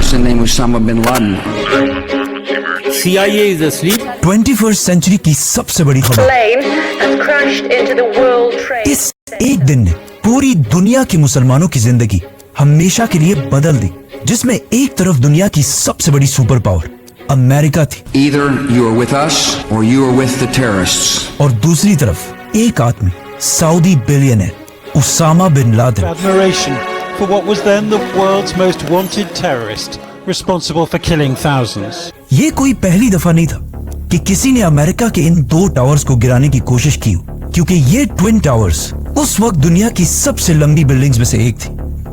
person named Osama bin Laden. CIA is asleep. 21st century की सबसे बड़ी खबर plane has crashed into the World Trade इस एक दिन ने पूरी दुनिया के मुसलमानों की जिंदगी हमेशा के लिए बदल दी, जिसमें एक तरफ दुनिया की सबसे बड़ी सुपर पावर अमेरिका थी Either you are with us or you are with the terrorists. और दूसरी तरफ एक आदमी Saudi billionaire Osama bin Laden. Admiration for what was then the world's most wanted terrorist, responsible for killing thousands. ये कोई पहली दफा नहीं था कि किसी ने अमेरिका के इन दो टावर्स को गिराने की कोशिश की हो, क्योंकि ये ट्विन टावर्स उस वक्त दुनिया की सबसे लंबी बिल्डिंग्स में से एक थी।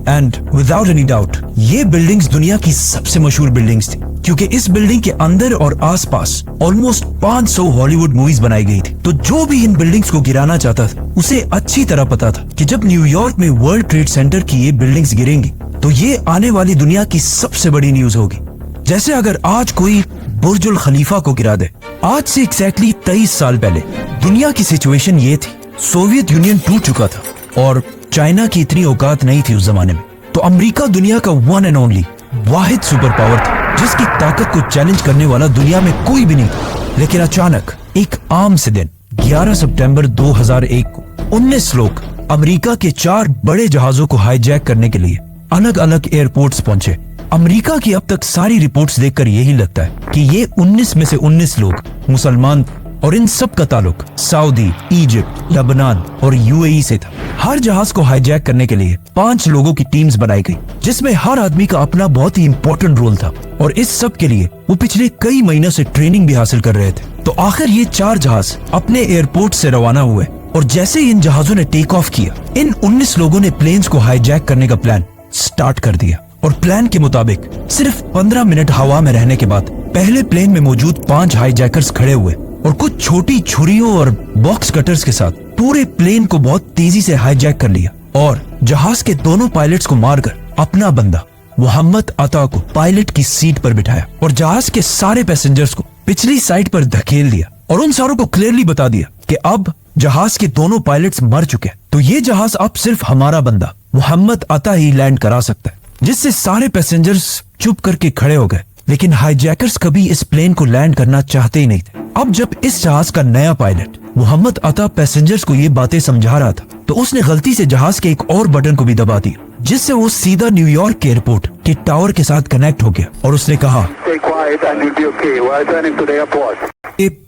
एंड विदाउट एनी डाउट ये बिल्डिंग्स दुनिया की सबसे मशहूर बिल्डिंग्स थी, क्योंकि इस बिल्डिंग के अंदर और आसपास ऑलमोस्ट 500 हॉलीवुड मूवीज बनाई गई थी। तो जो भी इन बिल्डिंग्स को गिराना चाहता था उसे अच्छी तरह पता था कि जब न्यूयॉर्क में वर्ल्ड ट्रेड सेंटर की ये बिल्डिंग्स गिरेंगी तो ये आने वाली दुनिया की सबसे बड़ी न्यूज होगी। जैसे अगर आज कोई बुर्जुल खलीफा को गिरा दे। आज से एग्जैक्टली 23 साल पहले दुनिया की सिचुएशन ये थी, सोवियत यूनियन टूट चुका था और चाइना की इतनी औकात नहीं थी उस जमाने में। तो अमेरिका दुनिया का one and only Wahid super power था जिसकी ताकत को चैलेंज करने वाला दुनिया में कोई भी नहीं था। लेकिन अचानक एक आम से दिन 11 सितंबर 2001 को 19 लोग अमेरिका के 4 बड़े जहाजों को हाईजैक करने के लिए अलग अलग एयरपोर्ट्स पहुंचे। अमेरिका की अब तक सारी रिपोर्ट्स देखकर यही लगता है कि ये 19 में से 19 लोग मुसलमान थे और इन सब का ताल्लुक सऊदी, इजिप्ट, लेबनान और यूएई से था। हर जहाज को हाईजैक करने के लिए 5 लोगों की टीम्स बनाई गई, जिसमें हर आदमी का अपना बहुत ही इंपॉर्टेंट रोल था और इस सब के लिए वो पिछले कई महीनों से ट्रेनिंग भी हासिल कर रहे थे। तो आखिर ये 4 जहाज अपने एयरपोर्ट से रवाना हुए और जैसे ही इन जहाजों ने टेक ऑफ किया, इन 19 लोगों ने प्लेन्स को हाईजैक करने का प्लान स्टार्ट कर दिया। और प्लान के मुताबिक सिर्फ 15 मिनट हवा में रहने के बाद पहले प्लेन में मौजूद 5 हाईजैकर्स खड़े हुए और कुछ छोटी छुरियों और बॉक्स कटर्स के साथ पूरे प्लेन को बहुत तेजी से हाईजैक कर लिया और जहाज के दोनों पायलट्स को मारकर अपना बंदा मोहम्मद अता को पायलट की सीट पर बिठाया और जहाज के सारे पैसेंजर्स को पिछली साइड पर धकेल दिया और उन सारों को क्लियरली बता दिया कि अब जहाज के दोनों पायलट्स मर चुके हैं, तो ये जहाज अब सिर्फ हमारा बंदा मोहम्मद अता ही लैंड करा सकता है। जिससे सारे पैसेंजर्स चुप करके खड़े हो गए, लेकिन हाईजैकर्स कभी इस प्लेन को लैंड करना चाहते ही नहीं थे। अब जब इस जहाज का नया पायलट मोहम्मद अता पैसेंजर्स को ये बातें समझा रहा था, तो उसने गलती से जहाज के एक और बटन को भी दबा दिया, जिससे वो सीधा न्यूयॉर्क के एयरपोर्ट के टावर के साथ कनेक्ट हो गया और उसने कहा,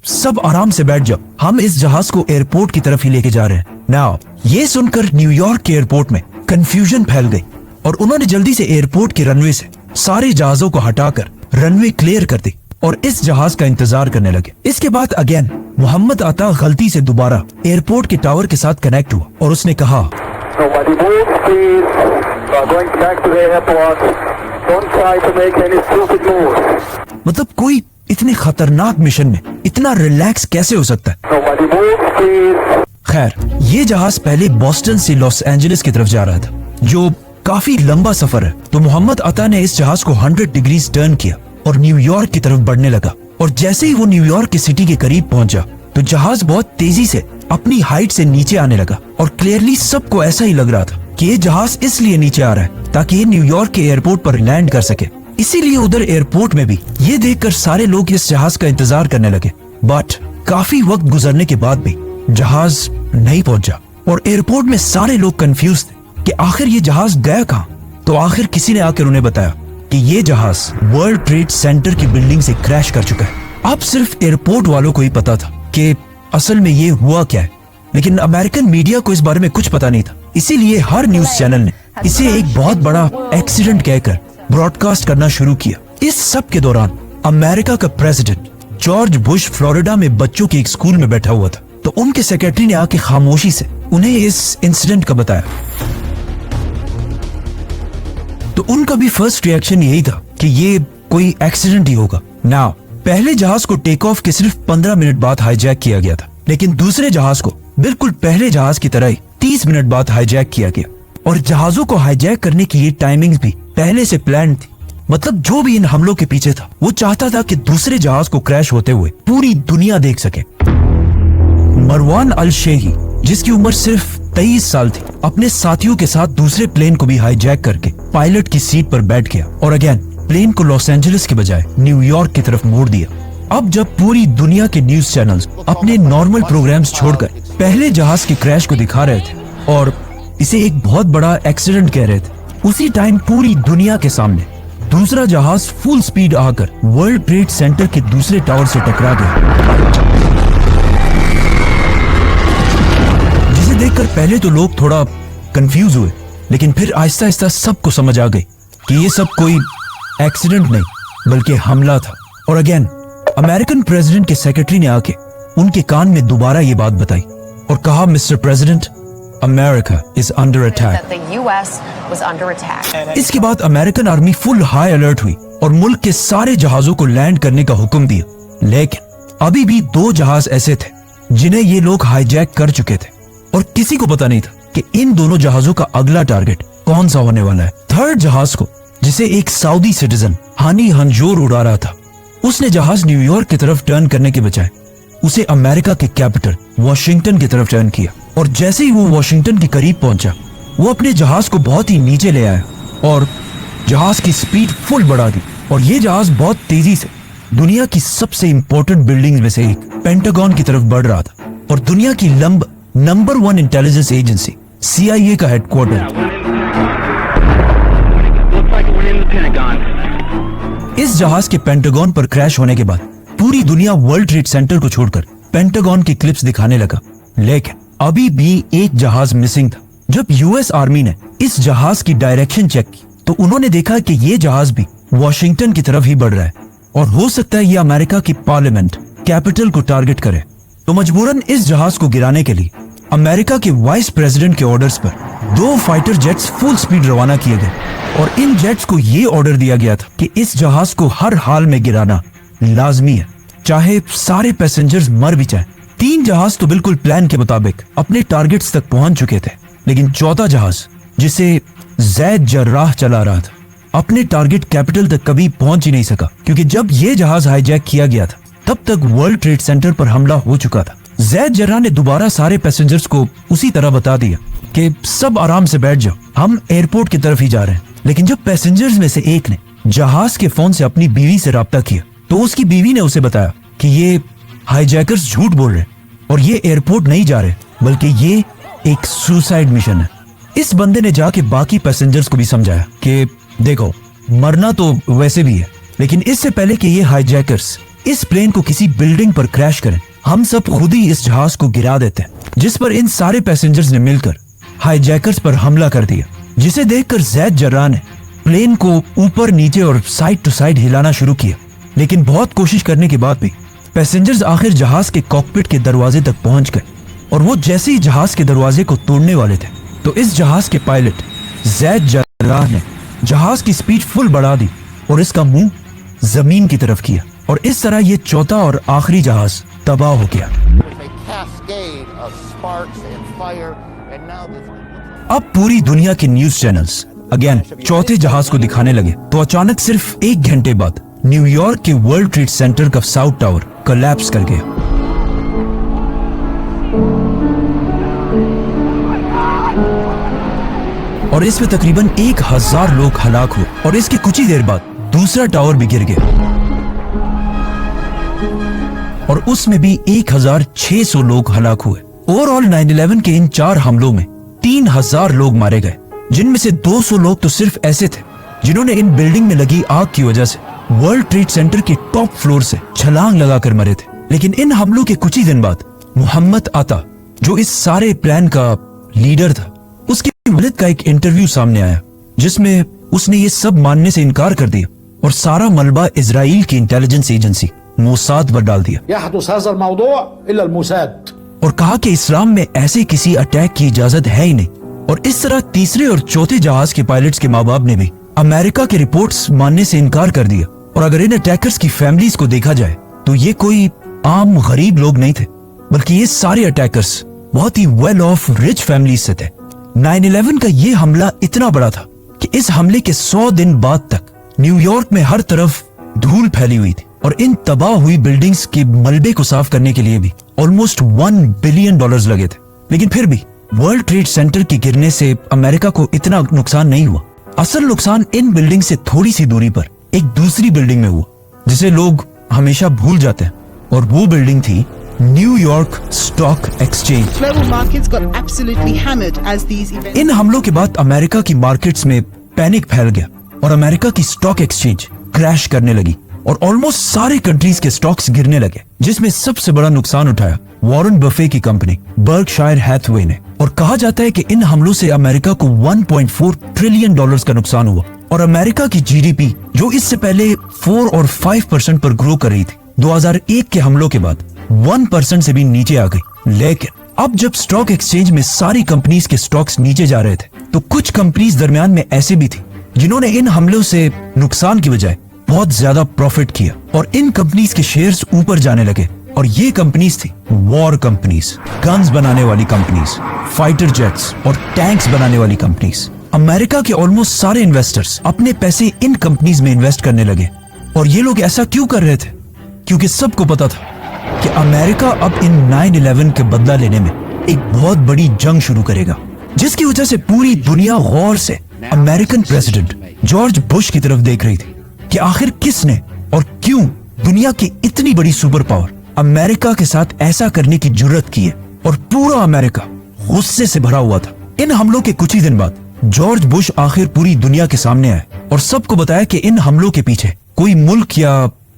सब आराम से बैठ जाओ, हम इस जहाज को एयरपोर्ट की तरफ ही लेके जा रहे हैं। नाउ ये सुनकर न्यूयॉर्क के एयरपोर्ट में कंफ्यूजन फैल गई और उन्होंने जल्दी से एयरपोर्ट के रनवे से सारे जहाजों को हटाकर रनवे क्लियर कर दी और इस जहाज का इंतजार करने लगे। इसके बाद अगेन मोहम्मद अता गलती से दोबारा एयरपोर्ट के टावर के साथ कनेक्ट हुआ और उसने कहा, मतलब कोई इतने खतरनाक मिशन में इतना रिलैक्स कैसे हो सकता है। खैर ये जहाज पहले बोस्टन से लॉस एंजलिस की तरफ जा रहा था, जो काफी लंबा सफर है। तो मोहम्मद अता ने इस जहाज को 100 डिग्रीज टर्न किया और न्यूयॉर्क की तरफ बढ़ने लगा और जैसे ही वो न्यूयॉर्क की सिटी के करीब पहुंचा तो जहाज बहुत तेजी से अपनी हाइट से नीचे आने लगा और क्लियरली सबको ऐसा ही लग रहा था कि ये जहाज इसलिए नीचे आ रहा है ताकि ये न्यूयॉर्क के एयरपोर्ट पर लैंड कर सके। इसीलिए उधर एयरपोर्ट में भी ये देखकर सारे लोग इस जहाज का इंतजार करने लगे। बट काफी वक्त गुजरने के बाद भी जहाज नहीं पहुंचा और एयरपोर्ट में सारे लोग कंफ्यूज थे कि आखिर ये जहाज गया कहाँ। तो आखिर किसी ने आकर उन्हें बताया कि ये जहाज वर्ल्ड ट्रेड सेंटर की बिल्डिंग से क्रैश कर चुका है। अब सिर्फ एयरपोर्ट वालों को ही पता था कि असल में ये हुआ क्या है, लेकिन अमेरिकन मीडिया को इस बारे में कुछ पता नहीं था। इसीलिए हर न्यूज चैनल ने इसे एक बहुत बड़ा एक्सीडेंट कहकर ब्रॉडकास्ट करना शुरू किया। इस सब के दौरान अमेरिका का प्रेसिडेंट जॉर्ज बुश फ्लोरिडा में बच्चों के एक स्कूल में बैठा हुआ था, तो उनके सेक्रेटरी ने आके खामोशी से उन्हें इस इंसिडेंट का बताया। तो उनका भी फर्स्ट रिएक्शन यही था कि ये कोई एक्सीडेंट ही होगा। नाउ पहले जहाज को टेक ऑफ के सिर्फ 15 मिनट बाद हाईजैक किया गया था, लेकिन दूसरे जहाज को बिल्कुल पहले जहाज की तरह ही 30 मिनट बाद हाईजैक किया गया और जहाजों को हाईजैक करने की ये टाइमिंग्स भी पहले से प्लान थी। मतलब जो भी इन हमलों के पीछे था वो चाहता था कि दूसरे जहाज को क्रैश होते हुए पूरी दुनिया देख सके। मरवान अल शेही, जिसकी उम्र सिर्फ 23 साल थी, अपने साथियों के साथ दूसरे प्लेन को भी हाईजैक करके पायलट की सीट पर बैठ गया और अगेन प्लेन को लॉस एंजलिस के बजाय न्यूयॉर्क की तरफ मोड़ दिया। अब जब पूरी दुनिया के न्यूज चैनल्स अपने नॉर्मल प्रोग्राम्स छोड़कर पहले जहाज के क्रैश को दिखा रहे थे और इसे एक बहुत बड़ा एक्सीडेंट कह रहे थे, उसी टाइम पूरी दुनिया के सामने दूसरा जहाज फुल स्पीड आकर वर्ल्ड ट्रेड सेंटर के दूसरे टावर से टकरा गया, जिसे देखकर पहले तो लोग थोड़ा कंफ्यूज हुए, लेकिन फिर आहिस्ता आहिस्ता सबको समझ आ गई कि ये सब कोई एक्सीडेंट नहीं बल्कि हमला था। और अगेन अमेरिकन प्रेसिडेंट के सेक्रेटरी ने आके उनके कान में दोबारा ये बात बताई और कहा, mister president, America is under attack. इसके बाद American army full high alert हुई और मुल्क के सारे जहाजों को लैंड करने का हुक्म दिया। लेकिन अभी भी 2 जहाज ऐसे थे जिन्हें ये लोग हाईजैक कर चुके थे और किसी को पता नहीं था कि इन दोनों जहाजों का अगला टारगेट कौन सा होने वाला है। थर्ड जहाज को, जिसे एक सऊदी सिटीजन हानी हंजोर उड़ा रहा था, उसने जहाज न्यूयॉर्क की तरफ टर्न करने के बजाय उसे अमेरिका के कैपिटल वॉशिंगटन की तरफ टर्न किया। और जैसे ही वो वॉशिंगटन के करीब पहुंचा, वो अपने जहाज को बहुत ही नीचे ले आया और जहाज की स्पीड फुल बढ़ा दी। और ये जहाज बहुत तेजी से दुनिया की सबसे इंपॉर्टेंट बिल्डिंग में से एक पेंटागन की तरफ बढ़ रहा था और दुनिया की नंबर 1 इंटेलिजेंस एजेंसी CIA का हेडक्वार्टर। इस जहाज के पेंटागन पर क्रैश होने के बाद पूरी दुनिया वर्ल्ड ट्रेड सेंटर को छोड़कर पेंटागन की क्लिप्स दिखाने लगा, लेकिन अभी भी एक जहाज मिसिंग था। जब US आर्मी ने इस जहाज की डायरेक्शन चेक की तो उन्होंने देखा कि ये जहाज भी वॉशिंगटन की तरफ ही बढ़ रहा है और हो सकता है ये अमेरिका की पार्लियामेंट कैपिटल को टारगेट करे। तो मजबूरन इस जहाज को गिराने के लिए अमेरिका के वाइस प्रेसिडेंट के ऑर्डर्स पर 2 फाइटर जेट्स फुल स्पीड रवाना किए गए और इन जेट्स को ये ऑर्डर दिया गया था कि इस जहाज को हर हाल में गिराना लाजमी है, चाहे सारे पैसेंजर्स मर भी जाएं। 3 जहाज तो बिल्कुल प्लान के मुताबिक अपने टारगेट्स तक पहुंच चुके थे, लेकिन चौथा जहाज, जिसे ज़ैद जर्राह चला रहा था, अपने टारगेट कैपिटल तक कभी पहुंच ही नहीं सका, क्योंकि जब ये जहाज हाईजैक किया गया था तब तक वर्ल्ड ट्रेड सेंटर पर हमला हो चुका था। ज़ैद जर्राह ने दोबारा सारे पैसेंजर्स को उसी तरह बता दिया कि सब आराम से बैठ जाओ, हम एयरपोर्ट की तरफ ही जा रहे हैं। लेकिन जब पैसेंजर्स में से एक ने जहाज के फोन से अपनी बीवी से राब्ता किया तो उसकी बीवी ने उसे बताया कि ये हाईजैकर्स झूठ बोल रहे हैं और ये एयरपोर्ट नहीं जा रहे, बल्कि ये एक सुसाइड मिशन है। इस बंदे ने जाके बाकी पैसेंजर्स को भी समझाया कि देखो, मरना तो वैसे भी है, लेकिन इससे पहले कि ये हाईजैकर्स इस प्लेन को किसी बिल्डिंग पर क्रैश करें, हम सब खुद ही इस जहाज को गिरा देते हैं। जिस पर इन सारे पैसेंजर्स ने मिलकर हाईजैकर्स पर हमला कर दिया, जिसे देखकर ज़ैद जर्राह ने प्लेन को ऊपर नीचे और साइड टू साइड हिलाना शुरू किया। लेकिन बहुत कोशिश करने के बाद भी पैसेंजर्स आखिर जहाज के कॉकपिट के दरवाजे तक पहुंच गए और वो जैसे ही जहाज के दरवाजे को तोड़ने वाले थे तो इस जहाज के पायलट ज़ैद जर्राह ने जहाज की स्पीड फुल बढ़ा दी और इसका मुंह जमीन की तरफ किया और इस तरह ये चौथा और आखिरी जहाज तबाह हो गया। अब पूरी दुनिया के न्यूज चैनल्स अगेन चौथे जहाज को दिखाने लगे तो अचानक सिर्फ 1 घंटे बाद न्यूयॉर्क के वर्ल्ड ट्रेड सेंटर का साउथ टावर कोलैप्स कर गया। और इसमें तकरीबन 1000 लोग हलाक हुए और इसके कुछ ही देर बाद दूसरा टावर भी गिर गया और उसमें भी 1600 लोग हलाक हुए। ओवरऑल 9/11 के इन 4 हमलों में 3000 लोग मारे गए, जिनमें से 200 लोग तो सिर्फ ऐसे थे जिन्होंने इन बिल्डिंग में लगी आग की वजह से वर्ल्ड ट्रेड सेंटर के टॉप फ्लोर से छलांग लगाकर मरे थे। लेकिन इन हमलों के कुछ ही दिन बाद मोहम्मद अता, जो इस सारे प्लान का लीडर था, उसकी वालिद का एक इंटरव्यू सामने आया जिसमें उसने ये सब मानने से इनकार कर दिया और सारा मलबा इजराइल की इंटेलिजेंस एजेंसी मोसाद पर डाल दिया और कहा कि इस्लाम में ऐसे किसी अटैक की इजाजत है ही नहीं। और इस तरह तीसरे और चौथे जहाज के पायलट्स के माँ बाप ने भी अमेरिका के रिपोर्ट्स मानने से इनकार कर दिया। और अगर इन अटैकर्स की फैमिलीज को देखा जाए तो ये कोई आम गरीब लोग नहीं थे, बल्कि ये सारे अटैकर्स बहुत ही वेल ऑफ रिच फैमिलीज से थे। 9/11 का ये हमला इतना बड़ा था कि इस हमले के 100 दिन बाद तक न्यूयॉर्क में हर तरफ धूल फैली हुई थी और इन तबाह हुई बिल्डिंग्स के मलबे को साफ करने के लिए भी ऑलमोस्ट $1 बिलियन लगे थे। लेकिन फिर भी वर्ल्ड ट्रेड सेंटर के गिरने से अमेरिका को इतना नुकसान नहीं हुआ। असल नुकसान इन बिल्डिंग से थोड़ी सी दूरी पर एक दूसरी बिल्डिंग में हुआ जिसे लोग हमेशा भूल जाते हैं, और वो बिल्डिंग थी New York stock exchange. Global markets got absolutely hammered as these events. इन हमलों के बाद अमेरिका की मार्केट्स में पैनिक फैल गया और अमेरिका की स्टॉक एक्सचेंज क्रैश करने लगी और ऑलमोस्ट सारे कंट्रीज के स्टॉक्स गिरने लगे, जिसमें सबसे बड़ा नुकसान उठाया वॉरेन बफे की कंपनी बर्कशायर हैथवे ने। और कहा जाता है कि इन हमलों से अमेरिका को 1.4 ट्रिलियन डॉलर्स का नुकसान हुआ और अमेरिका की जीडीपी जो इससे पहले 4 और 5% पर ग्रो कर रही थी, 2001 के हमलों के बाद 1% से भी नीचे आ गई। लेकिन अब जब स्टॉक एक्सचेंज में सारी कंपनीज के स्टॉक्स नीचे जा रहे थे, तो कुछ कंपनीज दरमियान में ऐसे भी थी जिन्होंने इन हमलों से नुकसान की बजाय बहुत ज्यादा प्रॉफिट किया और इन कंपनीज के शेयर्स ऊपर जाने लगे। और ये कंपनीज थी वॉर कंपनीज, गन्स बनाने वाली कंपनीज, फाइटर जेट्स और टैंक्स बनाने वाली कंपनीज। अमेरिका के ऑलमोस्ट सारे इन्वेस्टर्स अपने पैसे इन कंपनीज में इन्वेस्ट करने लगे। और ये लोग ऐसा क्यों कर रहे थे? क्योंकि सबको पता था कि अमेरिका अब इन 9/11 के बदला लेने में एक बहुत बड़ी जंग शुरू करेगा, जिसकी वजह से पूरी दुनिया गौर से अमेरिकन प्रेसिडेंट जॉर्ज बुश की तरफ देख रही थी कि आखिर किसने और क्यों दुनिया की इतनी बड़ी सुपर पावर अमेरिका के साथ ऐसा करने की जुर्रत की है। और पूरा अमेरिका गुस्से से भरा हुआ था। इन हमलों के कुछ ही दिन बाद जॉर्ज बुश आखिर पूरी दुनिया के सामने आए और सबको बताया कि इन हमलों के पीछे कोई मुल्क या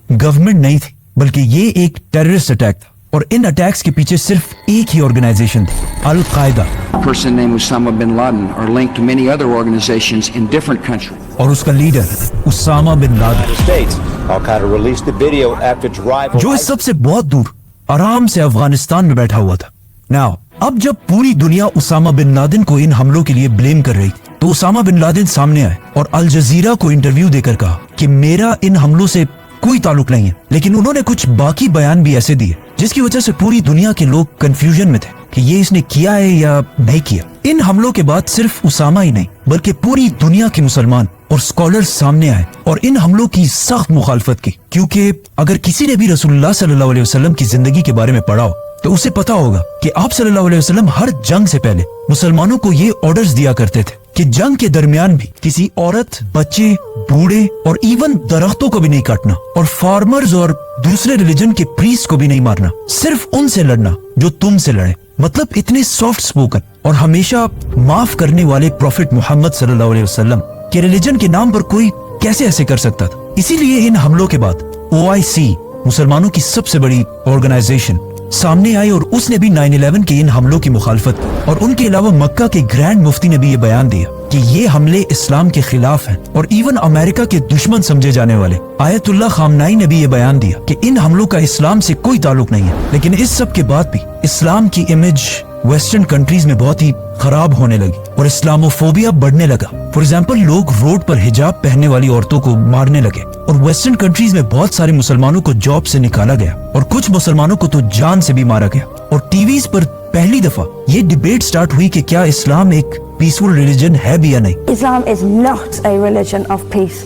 गवर्नमेंट नहीं थी, बल्कि ये एक टेररिस्ट अटैक था। और इन अटैक्स के पीछे सिर्फ एक ही ऑर्गेनाइजेशन थी, अल कायदा। A person named Osama bin Laden are linked to many other organizations in different countries. और उसका leader Osama bin Laden, States. Al-Qaeda released the video after its rival. जो इस सबसे बहुत दूर आराम से अफगानिस्तान में बैठा हुआ था। नाउ अब जब पूरी दुनिया उसामा बिन लादेन को इन हमलों के लिए ब्लेम कर रही थी, तो उसामा बिन लादेन सामने आए और अल जजीरा को इंटरव्यू देकर कहा कि मेरा इन हमलों से कोई ताल्लुक नहीं है। लेकिन उन्होंने कुछ बाकी बयान भी ऐसे दिए जिसकी वजह से पूरी दुनिया के लोग कंफ्यूजन में थे कि ये इसने किया है या नहीं किया। इन हमलों के बाद सिर्फ उसामा ही नहीं बल्कि पूरी दुनिया के मुसलमान और स्कॉलर्स सामने आए और इन हमलों की सख्त मुखालफत की, क्योंकि अगर किसी ने भी रसूलुल्लाह सल्लल्लाहु अलैहि वसल्लम की जिंदगी के बारे में पढ़ा हो तो उसे पता होगा कि आप सल्लल्लाहु अलैहि वसल्लम हर जंग से पहले मुसलमानों को ये ऑर्डर्स दिया करते थे कि जंग के दरमियान भी किसी औरत, बच्चे, बूढ़े और इवन दरख्तों को भी नहीं काटना और फार्मर्स और दूसरे रिलीजन के प्रीस्ट को भी नहीं मारना, सिर्फ उनसे लड़ना जो तुमसे लड़े। मतलब इतने सॉफ्ट स्पोकन और हमेशा माफ करने वाले प्रॉफिट मोहम्मद सल्लल्लाहु अलैहि वसल्लम के रिलीजन के नाम पर कोई कैसे ऐसे कर सकता था? इसीलिए इन हमलों के बाद OIC, मुसलमानों की सबसे बड़ी ऑर्गेनाइजेशन, सामने आई और उसने भी 9/11 के इन हमलों की मुखालफत की। और उनके अलावा मक्का के ग्रैंड मुफ्ती ने भी ये बयान दिया कि ये हमले इस्लाम के खिलाफ हैं। और इवन अमेरिका के दुश्मन समझे जाने वाले आयतुल्लाह खामनाई ने भी ये बयान दिया कि इन हमलों का इस्लाम से कोई ताल्लुक नहीं है। लेकिन इस सब के बाद भी इस्लाम की इमेज वेस्टर्न कंट्रीज में बहुत ही खराब होने लगी और इस्लामोफोबिया बढ़ने लगा। फॉर एग्जाम्पल, लोग रोड पर हिजाब पहनने वाली औरतों को मारने लगे और वेस्टर्न कंट्रीज में बहुत सारे मुसलमानों को जॉब से निकाला गया और कुछ मुसलमानों को तो जान से भी मारा गया। और टीवीज पर पहली दफा ये डिबेट स्टार्ट हुई कि क्या इस्लाम एक पीसफुल रिलीजन है भी या नहीं। Islam is not a religion of peace.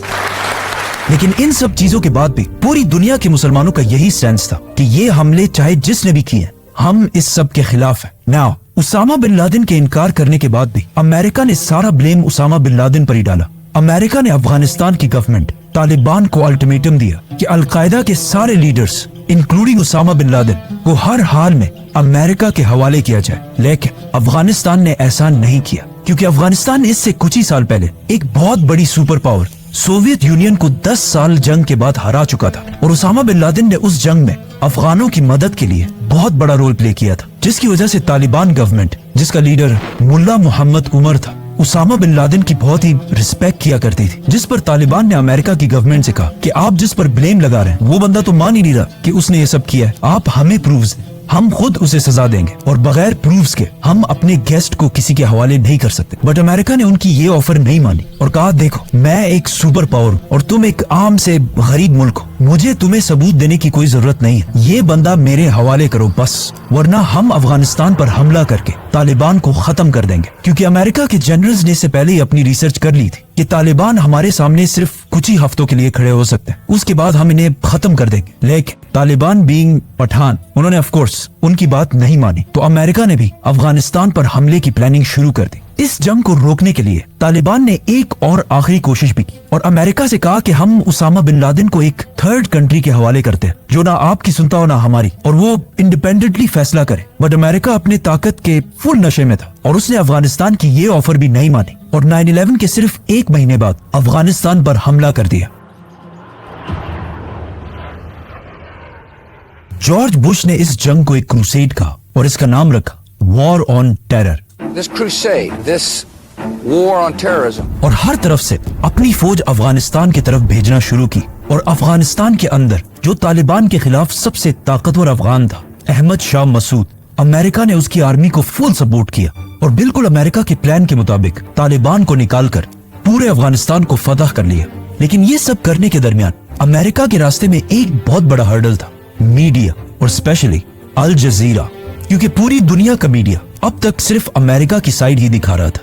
लेकिन इन सब चीजों के बाद भी पूरी दुनिया के मुसलमानों का यही सेंस था कि ये हमले चाहे जिसने भी किए, हम इस सब के खिलाफ हैं। नाउ उसामा बिन लादेन के इनकार करने के बाद भी अमेरिका ने सारा ब्लेम उसामा बिन लादेन पर ही डाला। अमेरिका ने अफगानिस्तान की गवर्नमेंट तालिबान को अल्टीमेटम दिया कि अलकायदा के सारे leaders including Osama bin Laden को हर हाल में अमेरिका के हवाले किया जाए। लेकिन अफगानिस्तान ने ऐसा नहीं किया, क्योंकि अफगानिस्तान इससे कुछ ही साल पहले एक बहुत बड़ी सुपर पावर सोवियत यूनियन को 10 साल जंग के बाद हरा चुका था। और उसामा बिन लादेन ने उस जंग में अफगानों की मदद के लिए बहुत बड़ा रोल प्ले किया था, जिसकी वजह से तालिबान गवर्नमेंट, जिसका लीडर मुल्ला मोहम्मद उमर था, उसामा बिन लादेन की बहुत ही रिस्पेक्ट किया करती थी। जिस पर तालिबान ने अमेरिका की गवर्नमेंट से कहा कि आप जिस पर ब्लेम लगा रहे हैं वो बंदा तो मान ही नहीं रहा कि उसने ये सब किया है, आप हमें प्रूफ्स दें, हम खुद उसे सजा देंगे और बगैर प्रूफ्स के हम अपने गेस्ट को किसी के हवाले नहीं कर सकते। बट अमेरिका ने उनकी ये ऑफर नहीं मानी और कहा, देखो मैं एक सुपर पावर हूँ और तुम एक आम से गरीब मुल्क हो, मुझे तुम्हें सबूत देने की कोई जरूरत नहीं है, ये बंदा मेरे हवाले करो बस, वरना हम अफगानिस्तान पर हमला करके तालिबान को खत्म कर देंगे। क्योंकि अमेरिका के जनरल्स ने इससे पहले ही अपनी रिसर्च कर ली थी कि तालिबान हमारे सामने सिर्फ कुछ ही हफ्तों के लिए खड़े हो सकते हैं, उसके बाद हम इन्हें खत्म कर देंगे। लेकिन तालिबान बीइंग पठान, उन्होंने ऑफ कोर्स उनकी बात नहीं मानी, तो अमेरिका ने भी अफगानिस्तान पर हमले की प्लानिंग शुरू कर दी। इस जंग को रोकने के लिए तालिबान ने एक और आखिरी कोशिश भी की और अमेरिका से कहा कि हम उसामा बिन लादेन को एक थर्ड कंट्री के हवाले करते हैं जो ना आपकी सुनता हो ना हमारी, और वो इंडिपेंडेंटली फैसला करे। बट अमेरिका अपने ताकत के फुल नशे में था और उसने अफगानिस्तान की ये ऑफर भी नहीं मानी और 9/11 के सिर्फ 1 महीने बाद अफगानिस्तान पर हमला कर दिया। जॉर्ज बुश ने इस जंग को एक क्रूसेड कहा और इसका नाम रखा war on terror. This crusade, this war on terrorism, और हर तरफ से अपनी फौज अफगानिस्तान की तरफ भेजना शुरू की और अफगानिस्तान के अंदर जो तालिबान के खिलाफ सबसे ताकतवर अफगान था, अहमद शाह मसूद, अमेरिका ने उसकी आर्मी को फुल सपोर्ट किया और बिल्कुल अमेरिका के प्लान के मुताबिक तालिबान को निकालकर पूरे अफगानिस्तान को फतह कर लिया। लेकिन ये सब करने के दरमियान अमेरिका के रास्ते में एक बहुत बड़ा हर्डल था, मीडिया और स्पेशली अल जजीरा, क्योंकि पूरी दुनिया का मीडिया अब तक सिर्फ अमेरिका की साइड ही दिखा रहा था,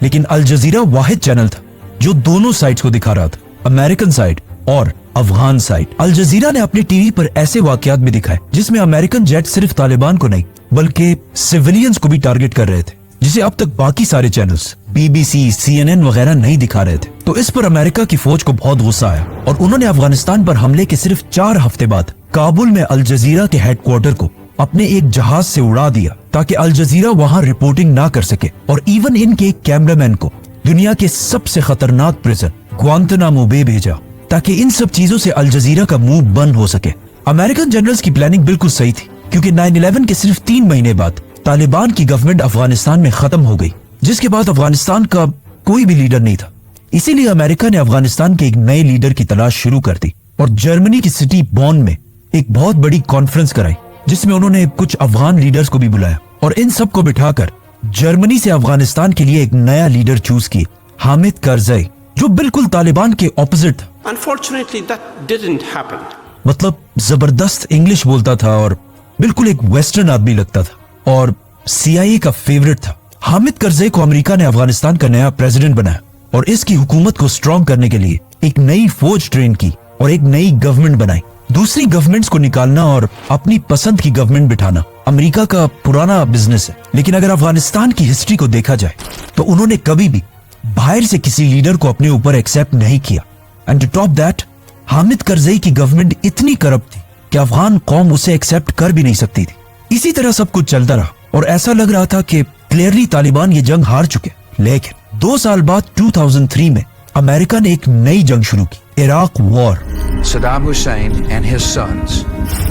लेकिन अल जजीरा वाहिद चैनल था जो दोनों साइड्स को दिखा रहा था, अमेरिकन साइड और अफगान साइड। अल जजीरा ने अपने टीवी पर ऐसे वाकयात भी दिखाए जिसमें अमेरिकन जेट सिर्फ तालिबान को नहीं बल्कि सिविलियंस को भी टारगेट कर रहे थे, जिसे अब तक बाकी सारे चैनल्स BBC, CNN वगैरह नहीं दिखा रहे थे। तो इस पर अमेरिका की फौज को बहुत गुस्सा आया और उन्होंने अफगानिस्तान पर हमले के सिर्फ 4 हफ्ते बाद काबुल में अल जजीरा के हेडक्वार्टर को अपने एक जहाज से उड़ा दिया ताकि अल जजीरा वहां रिपोर्टिंग ना कर सके, और इवन इनके एक कैमरामैन को दुनिया के सबसे खतरनाक प्रिजन ग्वांतनामो बे भेजा ताकि इन सब चीजों से अल जजीरा का मुंह बंद हो सके। अमेरिकन जनरल्स की प्लानिंग बिल्कुल सही थी क्योंकि 9/11 के सिर्फ 3 महीने बाद तालिबान की गवर्नमेंट अफगानिस्तान में खत्म हो गई, जिसके बाद अफगानिस्तान का कोई भी लीडर नहीं था। इसीलिए अमेरिका ने अफगानिस्तान के एक नए लीडर की तलाश शुरू कर दी और जर्मनी की सिटी बॉन में एक बहुत बड़ी कॉन्फ्रेंस कराई जिसमें उन्होंने कुछ अफगान लीडर्स को भी बुलाया और इन सब को बिठाकर जर्मनी से अफगानिस्तान के लिए एक नया लीडर चूज किया, हामिद करजई, जो बिल्कुल तालिबान के ऑपोजिट था। Unfortunately, that didn't happen. मतलब जबरदस्त इंग्लिश बोलता था और बिल्कुल एक वेस्टर्न आदमी लगता था और CIA का फेवरेट था। हामिद करजई को अमेरिका ने अफगानिस्तान का नया प्रेसिडेंट बनाया और इसकी हुकूमत को स्ट्रॉन्ग करने के लिए एक नई फौज ट्रेन की और एक नई गवर्नमेंट बनाई। दूसरी गवर्नमेंट्स को निकालना और अपनी पसंद की गवर्नमेंट बिठाना अमेरिका का पुराना बिजनेस है, लेकिन अगर अफगानिस्तान की हिस्ट्री को देखा जाए तो उन्होंने कभी भी बाहर से किसी लीडर को अपने ऊपर एक्सेप्ट नहीं किया। And to top that, Hamid Karzai की गवर्नमेंट इतनी करप्ट थी कि अफगान कौम उसे एक्सेप्ट कर भी नहीं सकती थी। इसी तरह सब कुछ चलता रहा और ऐसा लग रहा था कि क्लियरली तालिबान ये जंग हार चुके। लेकिन 2 साल बाद 2003 में अमेरिका ने एक नई जंग शुरू की, Iraq war. Saddam Hussein and his sons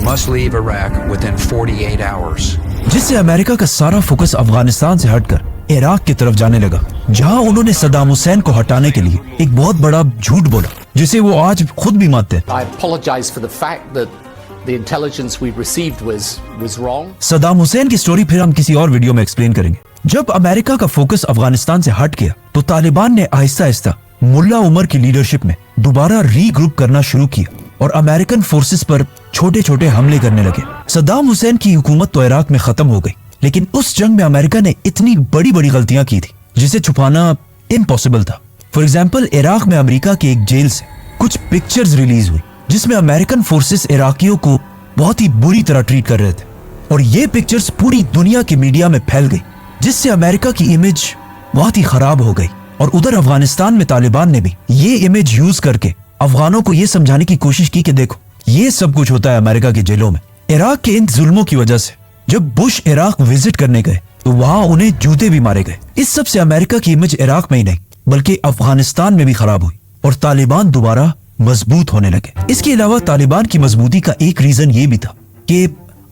must leave Iraq within 48 hours. जिससे अमेरिका का सारा फोकस अफगानिस्तान से हटकर इराक की तरफ जाने लगा, जहां उन्होंने सद्दाम हुसैन को हटाने के लिए एक बहुत बड़ा झूठ बोला जिसे वो आज खुद भी मानते हैं। I apologize for the fact that the intelligence we received was wrong. Saddam Hussain की स्टोरी फिर हम किसी और वीडियो में एक्सप्लेन करेंगे। जब अमेरिका का फोकस अफगानिस्तान से हट गया तो तालिबान ने आहिस्ता आहिस्ता मुल्ला उमर की लीडरशिप में दोबारा रीग्रुप करना शुरू किया और अमेरिकन फोर्सेस पर छोटे छोटे हमले करने लगे। सद्दाम हुसैन की हुकूमत तो इराक में खत्म हो गई, लेकिन उस जंग में अमेरिका ने इतनी बड़ी बड़ी गलतियां की थी जिसे छुपाना इम्पॉसिबल था। फॉर एग्जाम्पल, इराक में अमेरिका की एक जेल से कुछ पिक्चर्स रिलीज हुई जिसमें अमेरिकन फोर्सेस इराकियों को बहुत ही बुरी तरह ट्रीट कर रहे थे और ये पिक्चर्स पूरी दुनिया के मीडिया में फैल गई, जिससे अमेरिका की इमेज बहुत ही खराब हो गई। और उधर अफगानिस्तान में तालिबान ने भी ये इमेज यूज करके अफगानों को ये समझाने की कोशिश की कि देखो ये सब कुछ होता है अमेरिका के जेलों में। इराक के इन जुल्मों की वजह से जब बुश इराक विजिट करने गए तो वहां उन्हें जूते भी मारे गए। इस सब से अमेरिका की इमेज इराक में ही नहीं बल्कि अफगानिस्तान में भी खराब हुई और तालिबान दोबारा मजबूत होने लगे। इसके अलावा तालिबान की मजबूती का एक रीजन ये भी था कि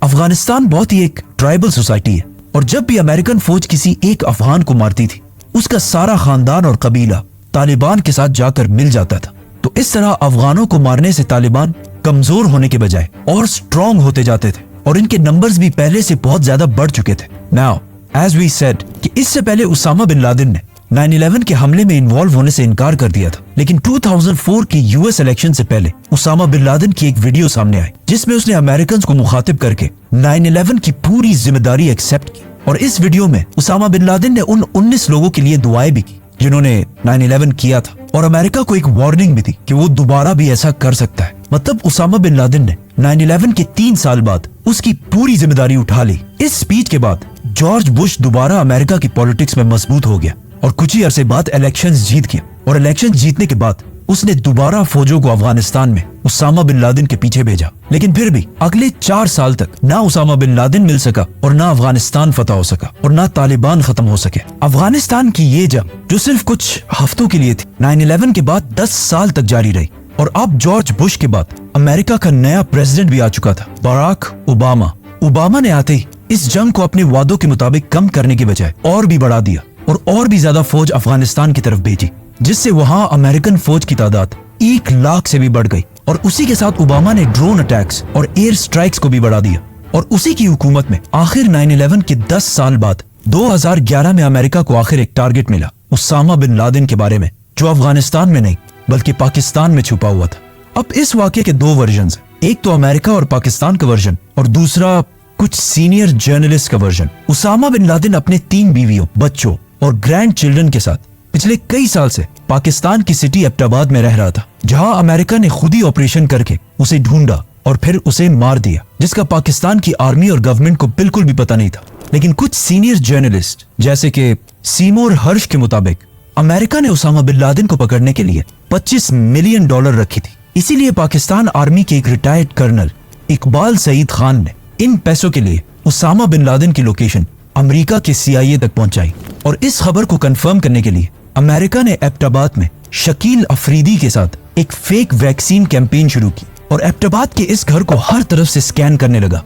अफगानिस्तान बहुत ही एक ट्राइबल सोसाइटी है और जब भी अमेरिकन फौज किसी एक अफगान को मारती थी उसका सारा खानदान और कबीला तालिबान के साथ जाकर मिल जाता था। तो इस तरह अफगानों को मारने से तालिबान कमजोर होने के बजाय और स्ट्रॉन्ग होते जाते थे और इनके नंबर्स भी पहले से बहुत ज्यादा बढ़ चुके थे। नाउ एज वी सेड कि इससे पहले उसामा बिन लादेन ने 9/11 के हमले में इन्वॉल्व होने से इनकार कर दिया था, लेकिन 2004 की यूएस इलेक्शन से पहले उसामा बिन लादेन की एक वीडियो सामने आई जिसमें उसने अमेरिकन को मुखातिब करके 9/11 की पूरी जिम्मेदारी एक्सेप्ट की और इस वीडियो में उसामा बिन लादेन ने उन 19 लोगों के लिए दुआएं भी की जिन्होंने 9/11 किया था और अमेरिका को एक वार्निंग भी दी कि वो दोबारा भी ऐसा कर सकता है। मतलब उसामा बिन लादेन ने 9/11 के 3 साल बाद उसकी पूरी जिम्मेदारी उठा ली। इस स्पीच के बाद जॉर्ज बुश दोबारा अमेरिका की पॉलिटिक्स में मजबूत हो गया और कुछ ही अरसे बाद इलेक्शंस जीत गया और इलेक्शन जीतने के बाद उसने दोबारा फौजों को अफगानिस्तान में उसामा बिन लादेन के पीछे भेजा। लेकिन फिर भी अगले 4 साल तक ना उसामा बिन लादेन मिल सका और ना अफगानिस्तान फतह हो सका और ना तालिबान खत्म हो सके। अफगानिस्तान की ये जंग जो सिर्फ कुछ हफ्तों के लिए थी 9/11 के बाद 10 साल तक जारी रही और अब जॉर्ज बुश के बाद अमेरिका का नया प्रेसिडेंट भी आ चुका था, बराक ओबामा। ओबामा ने आते ही इस जंग को अपने वादों के मुताबिक कम करने की बजाय और भी बढ़ा दिया और भी ज्यादा फौज अफगानिस्तान की तरफ भेजी, जिससे वहां अमेरिकन फौज की तादाद 1 लाख से भी बढ़ गई। और उसी के साथ ओबामा ने ड्रोन अटैक्स और एयर स्ट्राइक्स को भी बढ़ा दिया। और उसी की हुकूमत में आखिर 9/11 के 10 साल बाद 2011 में अमेरिका को आखिर एक टारगेट मिला उसामा बिन लादेन के बारे में, जो अफगानिस्तान में नहीं बल्कि पाकिस्तान में छुपा हुआ था। अब इस वाकये के 2 वर्जन हैं, एक तो अमेरिका और पाकिस्तान का वर्जन और दूसरा कुछ सीनियर जर्नलिस्ट का वर्जन। उसामा बिन लादेन अपने 3 बीवियों, बच्चों और ग्रैंड चिल्ड्रन के साथ पिछले कई साल से पाकिस्तान की सिटी एबटाबाद में रह रहा था, जहां अमेरिका ने खुद ही ऑपरेशन करके उसे ढूंढा और फिर उसे मार दिया, जिसका पाकिस्तान की आर्मी और गवर्नमेंट को बिल्कुल भी पता नहीं था। लेकिन कुछ सीनियर जर्नलिस्ट जैसे कि सीमोर हर्ष के मुताबिक अमेरिका ने उसामा बिन लादेन को पकड़ने के लिए $25 मिलियन रखी थी। इसीलिए पाकिस्तान आर्मी के एक रिटायर्ड कर्नल इकबाल सईद खान ने इन पैसों के लिए उसामा बिन लादेन की लोकेशन अमेरिका के CIA तक पहुंचाई। और इस खबर को कंफर्म करने के लिए अमेरिका ने एबटाबाद में शकील अफरीदी के साथ एक फेक वैक्सीन कैंपेन शुरू की और एबटाबाद के इस घर को हर तरफ से स्कैन करने लगा।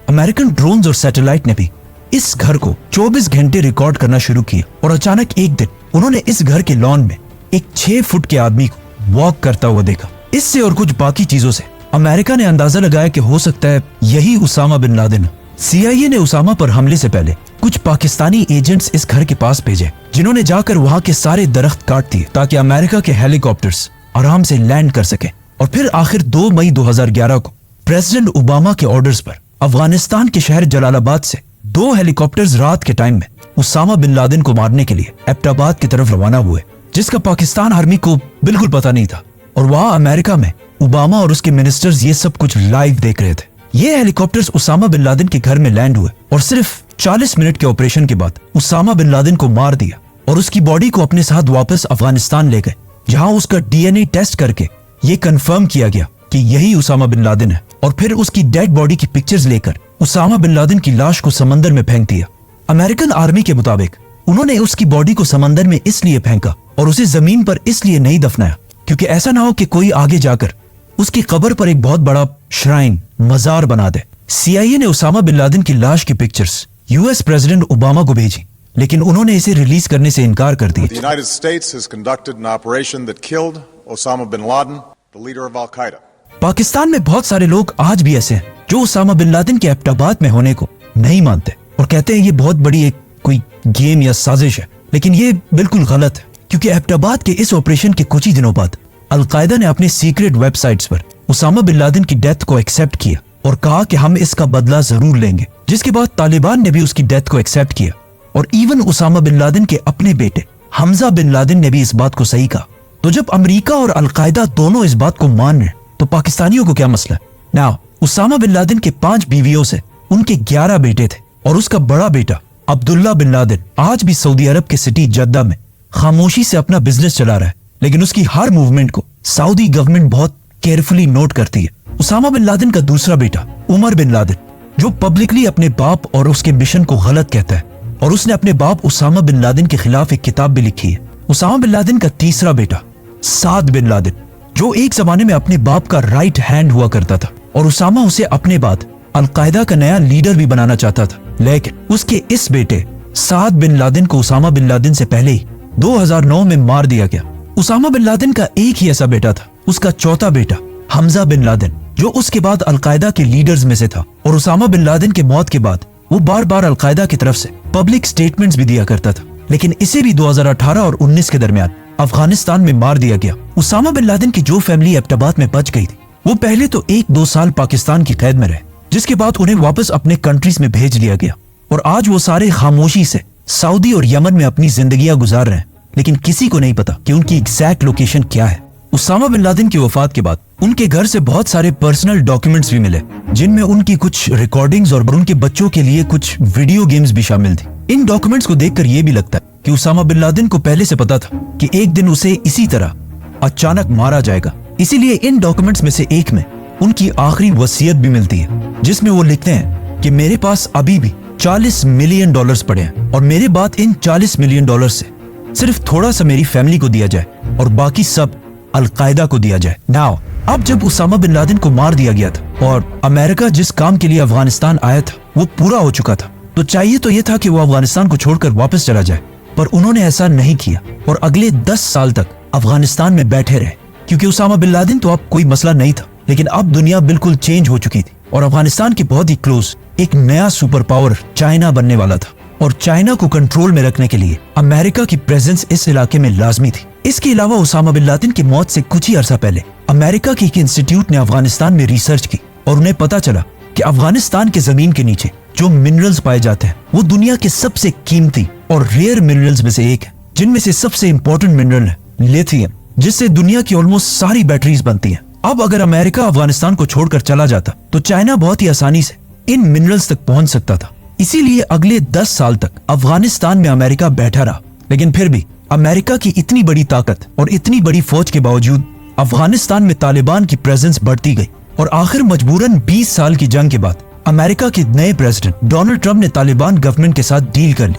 अमेरिकन ड्रोन्स और सैटेलाइट ने भी इस घर को 24 घंटे रिकॉर्ड करना शुरू किया और अचानक एक दिन उन्होंने इस घर के लॉन में एक 6 फुट के आदमी को वॉक करता हुआ देखा। इससे और कुछ बाकी चीजों से अमेरिका ने अंदाजा लगाया कि हो सकता है यही उसामा बिन लादेन। CIA ने उसामा पर हमले से पहले कुछ पाकिस्तानी एजेंट्स इस घर के पास भेजे, जिन्होंने जाकर वहां के सारे दरख्त काट दिए ताकि अमेरिका के हेलीकॉप्टर्स आराम से लैंड कर सके। और फिर आखिर 2 मई 2011 को प्रेसिडेंट ओबामा के ऑर्डर्स पर अफगानिस्तान के शहर जलालाबाद से 2 हेलीकॉप्टर्स रात के टाइम में उसामा बिन लादेन को मारने के लिए एबटाबाद की तरफ रवाना हुए, जिसका पाकिस्तान आर्मी को बिल्कुल पता नहीं था। और वहां अमेरिका में ओबामा और उसके मिनिस्टर्स ये सब कुछ लाइव देख रहे थे। ये हेलीकॉप्टर्स उसामा बिन लादेन के घर में लैंड हुए और सिर्फ 40 मिनट के ऑपरेशन के बाद उसामा बिन लादेन को मार दिया और उसकी बॉडी को अपने साथ वापस अफगानिस्तान ले गए, जहां उसका DNA टेस्ट करके ये कंफर्म किया गया कि यही उसामा बिन लादेन है। और फिर उसकी डेड बॉडी की पिक्चर्स लेकर उसामा बिन लादेन की लाश को समंदर में फेंक दिया। अमेरिकन आर्मी के मुताबिक उन्होंने उसकी बॉडी को समंदर में इसलिए फेंका और उसे जमीन पर इसलिए नहीं दफनाया क्योंकि ऐसा ना हो कि कोई आगे जाकर उसकी कब्र पर एक बहुत बड़ा श्राइन, मजार बना दे। CIA ने उसामा बिन लादेन की लाश की पिक्चर्स US प्रेसिडेंट ओबामा को भेजी, लेकिन उन्होंने इसे रिलीज करने से इनकार कर दिया। The United States has conducted an operation that killed Osama bin Laden, the leader of Al-Qaeda. Pakistan में बहुत सारे लोग आज भी ऐसे हैं जो उसामा बिन लादेन के एबटाबाद में होने को नहीं मानते और कहते हैं ये बहुत बड़ी एक कोई गेम या साजिश है। लेकिन ये बिल्कुल गलत है, क्योंकि एबटाबाद के इस ऑपरेशन के कुछ ही दिनों बाद अल-कायदा ने अपने सीक्रेट वेबसाइट्स पर उसामा बिन लादेन की डेथ को एक्सेप्ट किया और कहा कि हम इसका बदला जरूर लेंगे, जिसके बाद तालिबान ने भी उसकी डेथ को एक्सेप्ट किया। और इवन उसामा बिन लादेन के अपने बेटे हमजा बिन लादेन ने भी इस बात को सही कहा। तो जब अमेरिका और अल-कायदा दोनों इस बात को मान रहे तो पाकिस्तानियों को क्या मसला है? नाउ उसामा बिन लादेन के 5 बीवियों से उनके 11 बेटे थे और उसका बड़ा बेटा अब्दुल्ला बिन लादेन आज भी सऊदी अरब के सिटी जद्दा में खामोशी से अपना बिजनेस चला रहा है, लेकिन उसकी हर मूवमेंट को सऊदी गवर्नमेंट बहुत केयरफुली नोट करती है। उसामा बिन लादेन का दूसरा बेटा उमर बिन लादेन, जो पब्लिकली अपने बाप और उसके मिशन को गलत कहता है, और उसने अपने बाप उसामा बिन लादेन के खिलाफ एक किताब भी लिखी है। उसामा बिन लादेन का तीसरा बेटा साद बिन लादेन, जो एक जमाने में अपने बाप का राइट हैंड हुआ करता था और उसामा उसे अपने बाद अल-कायदा का नया लीडर भी बनाना चाहता था, लेकिन उसके इस बेटे साद बिन लादेन को उसामा बिन लादेन से पहले ही 2009 में मार दिया गया। उसामा बिन लादेन का एक ही ऐसा बेटा था, उसका चौथा बेटा हमजा बिन लादेन, जो उसके बाद अल-कायदा के लीडर्स में से था। और उसामा बिन लादेन के मौत के बाद वो बार बार अल-कायदा की तरफ से पब्लिक स्टेटमेंट्स भी दिया करता था, लेकिन इसे भी 2018 और 19 के दरमियान अफगानिस्तान में मार दिया गया। उसामा बिन लादेन की जो फैमिली एबटाबाद में बच गई थी, वो पहले तो 1-2 साल पाकिस्तान की कैद में रहे, जिसके बाद उन्हें वापस अपने कंट्रीज में भेज दिया गया और आज वो सारे खामोशी से सऊदी और यमन में अपनी जिंदगियां गुजार रहे हैं, लेकिन किसी को नहीं पता कि उनकी एग्जैक्ट लोकेशन क्या है। उसामा बिन लादेन की वफात के बाद उनके घर से बहुत सारे पर्सनल डॉक्यूमेंट्स भी मिले, जिनमें उनकी कुछ रिकॉर्डिंग्स और उनके बच्चों के लिए कुछ वीडियो गेम्स भी शामिल थी। इन डॉक्यूमेंट्स को देखकर यह भी लगता है कि उसामा बिन लादेन को पहले से पता था कि एक दिन उसे इसी तरह अचानक मारा जाएगा। इसीलिए इन डॉक्यूमेंट्स में से एक में उनकी आखिरी वसीयत भी मिलती है, जिसमें वो लिखते हैं कि मेरे पास अभी भी $40 मिलियन पड़े हैं और मेरे बाद इन $40 मिलियन से सिर्फ थोड़ा सा मेरी फैमिली को दिया जाए और बाकी सब अल-कायदा को दिया जाए। नाउ अब जब उसामा बिन लादेन को मार दिया गया था और अमेरिका जिस काम के लिए अफगानिस्तान आया था वो पूरा हो चुका था, तो चाहिए तो ये था कि वो अफगानिस्तान को छोड़कर वापस चला जाए, पर उन्होंने ऐसा नहीं किया और अगले 10 साल तक अफगानिस्तान में बैठे रहे। क्योंकि उसामा बिन लादेन तो अब कोई मसला नहीं था, लेकिन अब दुनिया बिल्कुल चेंज हो चुकी थी और अफगानिस्तान के बहुत ही क्लोज एक नया सुपर पावर चाइना बनने वाला था और चाइना को कंट्रोल में रखने के लिए अमेरिका की प्रेजेंस इस इलाके में लाजमी थी। इसके अलावा उसामा बिन लादेन की मौत से कुछ ही अरसा पहले अमेरिका के एक इंस्टीट्यूट ने अफगानिस्तान में रिसर्च की और उन्हें पता चला कि अफगानिस्तान के जमीन के नीचे जो मिनरल्स पाए जाते हैं वो दुनिया के सबसे कीमती और रेयर मिनरल्स में से एक है, जिनमें से सबसे इंपॉर्टेंट मिनरल है लिथियम, जिससे दुनिया की ऑलमोस्ट सारी बैटरीज बनती हैं। अब अगर अमेरिका अफगानिस्तान को छोड़कर चला जाता तो चाइना बहुत ही आसानी से इन मिनरल्स तक पहुंच सकता था। इसीलिए अगले 10 साल तक अफगानिस्तान में अमेरिका बैठा रहा, लेकिन फिर भी अमेरिका की इतनी बड़ी ताकत और इतनी बड़ी फौज के बावजूद अफगानिस्तान में तालिबान की प्रेजेंस बढ़ती गई और आखिर मजबूरन 20 साल की जंग के बाद अमेरिका के नए प्रेसिडेंट डोनाल्ड ट्रंप ने तालिबान गवर्नमेंट के साथ डील कर ली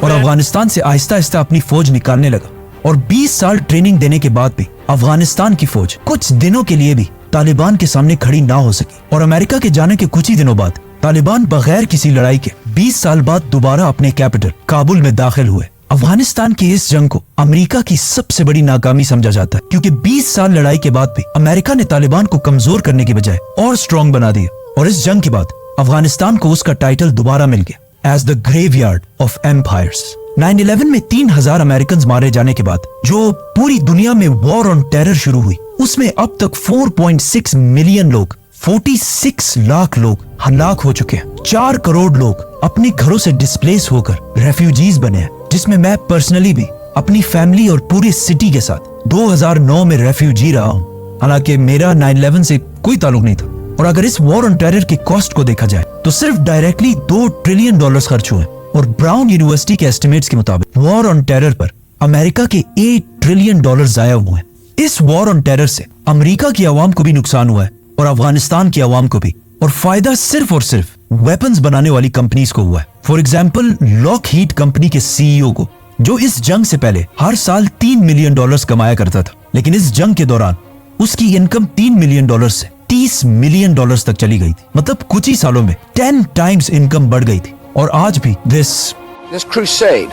और अफगानिस्तान से आहिस्ता आहिस्ता अपनी फौज निकालने लगा। और 20 साल ट्रेनिंग देने के बाद भी अफगानिस्तान की फौज कुछ दिनों के लिए भी तालिबान के सामने खड़ी ना हो सकी और अमेरिका के जाने के कुछ ही दिनों बाद तालिबान बगैर किसी लड़ाई के 20 साल बाद दोबारा अपने कैपिटल काबुल में दाखिल हुए। अफगानिस्तान की इस जंग को अमेरिका की सबसे बड़ी नाकामी समझा जाता है, क्योंकि 20 साल लड़ाई के बाद भी अमेरिका ने तालिबान को कमजोर करने के बजाय और स्ट्रॉन्ग बना दिया और इस जंग के बाद अफगानिस्तान को उसका टाइटल दोबारा मिल गया as the graveyard of empires. 9/11 में 3000 अमेरिकन मारे जाने के बाद जो पूरी दुनिया में वॉर ऑन टेरर शुरू हुई, उसमें अब तक 4.6 मिलियन लोग, 46 लाख लोग हलाक हो चुके हैं। 4 करोड़ लोग अपने घरों से डिस्प्लेस होकर रेफ्यूजीज बने हैं, जिसमें मैं पर्सनली भी अपनी फैमिली और पूरी सिटी के साथ 2009 में रेफ्यूजी रहा हूँ। हालांकि मेरा 9/11 से कोई ताल्लुक नहीं था और अगर इस वॉर ऑन टेरर की कॉस्ट को देखा जाए तो सिर्फ डायरेक्टली $2 ट्रिलियन खर्च हुए और ब्राउन यूनिवर्सिटी के एस्टिमेट्स के मुताबिक वॉर ऑन टेरर पर अमेरिका के $8 ट्रिलियन जाया हुए हैं। इस वॉर ऑन टेरर से अमेरिका की आवाम को भी नुकसान हुआ है और अफगानिस्तान की आवाम को भी, और फायदा सिर्फ और सिर्फ वेपन्स बनाने वाली कंपनीज को हुआ है। फॉर एग्जाम्पल लॉकहीड कंपनी के सीईओ को, जो इस जंग से पहले हर साल $3 मिलियन कमाया करता था, लेकिन इस जंग के दौरान उसकी इनकम $3 मिलियन से $30 मिलियन तक चली गई थी। मतलब कुछ ही सालों में 10 टाइम्स इनकम बढ़ गई थी। और आज भी This crusade